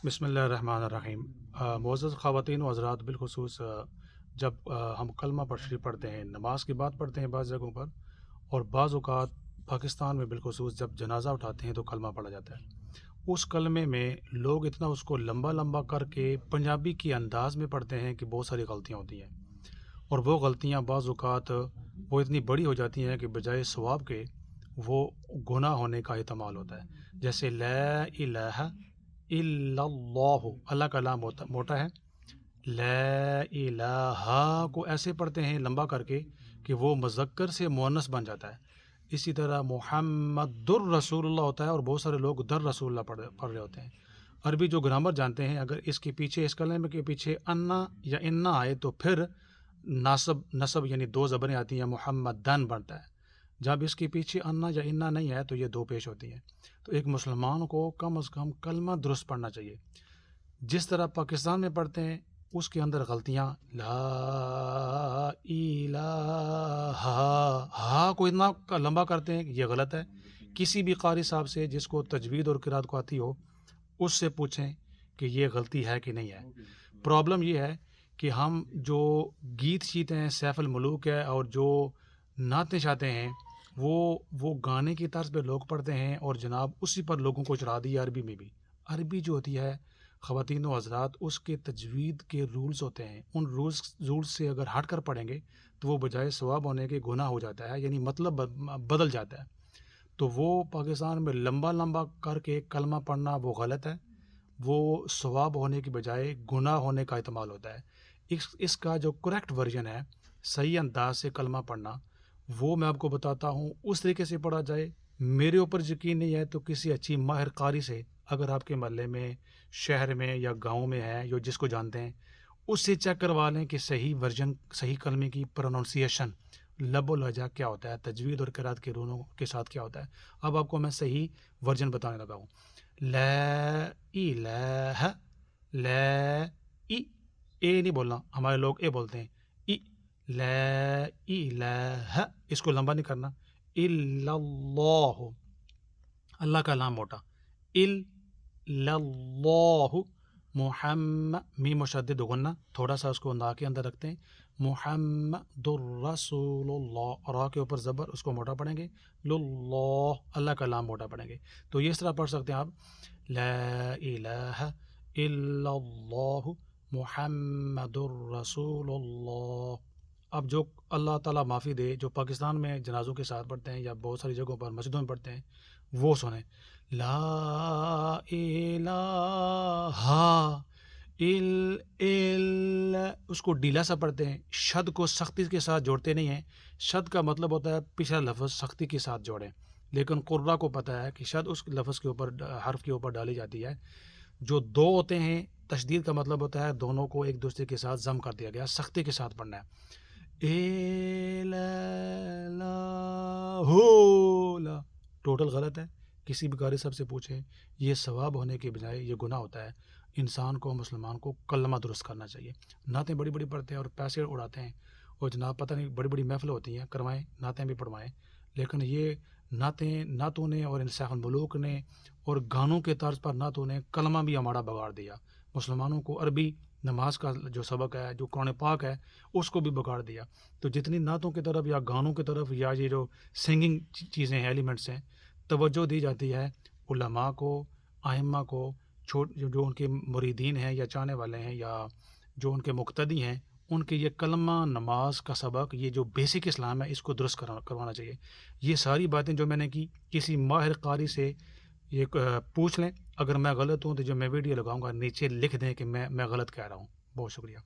بسم اللہ الرحمن الرحیم۔ معزز خواتین و حضرات، بالخصوص جب ہم کلمہ شریف پڑھتے ہیں، نماز کی بات پڑھتے ہیں بعض جگہوں پر، اور بعض اوقات پاکستان میں بالخصوص جب جنازہ اٹھاتے ہیں تو کلمہ پڑھا جاتا ہے۔ اس کلمے میں لوگ اتنا اس کو لمبا لمبا کر کے پنجابی کے انداز میں پڑھتے ہیں کہ بہت ساری غلطیاں ہوتی ہیں، اور وہ غلطیاں بعض اوقات وہ اتنی بڑی ہو جاتی ہیں کہ بجائے ثواب کے وہ گناہ ہونے کا احتمال ہوتا ہے۔ جیسے لا الہ الا اللہ، اللہ کا نام موٹا ہے، لا الہ کو ایسے پڑھتے ہیں لمبا کر کے کہ وہ مذکر سے مؤنث بن جاتا ہے۔ اسی طرح محمد الرسول اللہ ہوتا ہے اور بہت سارے لوگ در رسول اللہ پڑھ رہے ہوتے ہیں۔ عربی جو گرامر جانتے ہیں، اگر اس کے پیچھے، اس کلمے کے پیچھے انا یا انا آئے تو پھر نصب یعنی دو زبریں آتی ہیں، محمد دن بنتا ہے۔ جب اس کے پیچھے انا یا انا نہیں ہے تو یہ دو پیش ہوتی ہیں۔ تو ایک مسلمان کو کم از کم کلمہ درست پڑھنا چاہیے۔ جس طرح پاکستان میں پڑھتے ہیں اس کے اندر غلطیاں، لا الہ، ہا کو اتنا لمبا کرتے ہیں، یہ غلط ہے۔ کسی بھی قاری صاحب سے جس کو تجوید اور قرات کو آتی ہو، اس سے پوچھیں کہ یہ غلطی ہے کہ نہیں ہے۔ پرابلم یہ ہے کہ ہم جو گیت شیت ہیں، سیف الملوک ہے، اور جو نعتیں شاتے ہیں، وہ گانے کی طرز پہ لوگ پڑھتے ہیں، اور جناب اسی پر لوگوں کو چڑھا دیا۔ عربی میں بھی، عربی جو ہوتی ہے خواتین و حضرات، اس کے تجوید کے رولز ہوتے ہیں، ان رولز سے اگر ہٹ کر پڑھیں گے تو وہ بجائے ثواب ہونے کے گناہ ہو جاتا ہے، یعنی مطلب بدل جاتا ہے۔ تو وہ پاکستان میں لمبا لمبا کر کے کلمہ پڑھنا وہ غلط ہے، وہ ثواب ہونے کی بجائے گناہ ہونے کا احتمال ہوتا ہے۔ اس کا جو کریکٹ ورژن ہے، صحیح انداز سے کلمہ پڑھنا، وہ میں آپ کو بتاتا ہوں، اس طریقے سے پڑھا جائے۔ میرے اوپر یقین نہیں ہے تو کسی اچھی ماہر قاری سے، اگر آپ کے محلے میں، شہر میں یا گاؤں میں ہے، یا جس کو جانتے ہیں، اس سے چیک کروا لیں کہ صحیح ورژن، صحیح کلمے کی پروننسیشن، لب و لہجہ کیا ہوتا ہے، تجوید اور قرات کے رونوں کے ساتھ کیا ہوتا ہے۔ اب آپ کو میں صحیح ورژن بتانے لگا ہوں۔ لا الہ، لا ای، اے نہیں بولنا، ہمارے لوگ اے بولتے ہیں، ای، لا الہ، اس کو لمبا نہیں کرنا، الا اللہ، اللہ کا نام موٹا، الا اللہ، محمد، میم مشدد غنہ، تھوڑا سا اس کو نا کے اندر رکھتے ہیں، محمد الرسول اللہ، را کے اوپر زبر، اس کو موٹا پڑھیں گے، للہ، اللہ کا نام موٹا پڑھیں گے۔ تو یہ اس طرح پڑھ سکتے ہیں آپ، لا الہ الا اللہ محمد الرسول اللہ۔ اب جو اللہ تعالیٰ معافی دے، جو پاکستان میں جنازوں کے ساتھ پڑھتے ہیں یا بہت ساری جگہوں پر مسجدوں میں پڑھتے ہیں، وہ سنیں، لا الہ اس کو ڈیلا سا پڑھتے ہیں، شد کو سختی کے ساتھ جوڑتے نہیں ہیں۔ شد کا مطلب ہوتا ہے پچھلا لفظ سختی کے ساتھ جوڑیں، لیکن قرہ کو پتہ ہے کہ شد اس لفظ کے اوپر، حرف کے اوپر ڈالی جاتی ہے۔ جو دو ہوتے ہیں، تشدید کا مطلب ہوتا ہے دونوں کو ایک دوسرے کے ساتھ ضم کر دیا گیا، سختی کے ساتھ پڑھنا ہے۔ ٹوٹل غلط ہے۔ کسی بھی قاری صاحب سے پوچھیں، یہ ثواب ہونے کے بجائے یہ گناہ ہوتا ہے۔ انسان کو، مسلمان کو کلمہ درست کرنا چاہیے۔ نعتیں بڑی بڑی پڑھتے ہیں اور پیسے اڑاتے ہیں، اور جناب پتہ نہیں بڑی بڑی محفلیں ہوتی ہیں، کروائیں، نعتیں بھی پڑھوائیں، لیکن یہ نعتوں نے اور انصاف الملوک نے اور گانوں کے طرز پر نعتوں نے کلمہ بھی ہمارا بگاڑ دیا۔ مسلمانوں کو عربی نماز کا جو سبق ہے، جو قرآن پاک ہے، اس کو بھی بگاڑ دیا۔ تو جتنی نعتوں کی طرف یا گانوں کی طرف یا یہ جو سنگنگ چیزیں ہیں، ایلیمنٹس ہیں، توجہ دی جاتی ہے علماء کو، ائمہ کو، جو ان کے مریدین ہیں یا چاہنے والے ہیں یا جو ان کے مقتدی ہیں، ان کے یہ کلمہ نماز کا سبق، یہ جو بیسک اسلام ہے، اس کو درست کروانا چاہیے۔ یہ ساری باتیں جو میں نے کی، کسی ماہر قاری سے یہ پوچھ لیں۔ اگر میں غلط ہوں تو جو میں ویڈیو لگاؤں گا نیچے لکھ دیں کہ میں غلط کہہ رہا ہوں۔ بہت شکریہ۔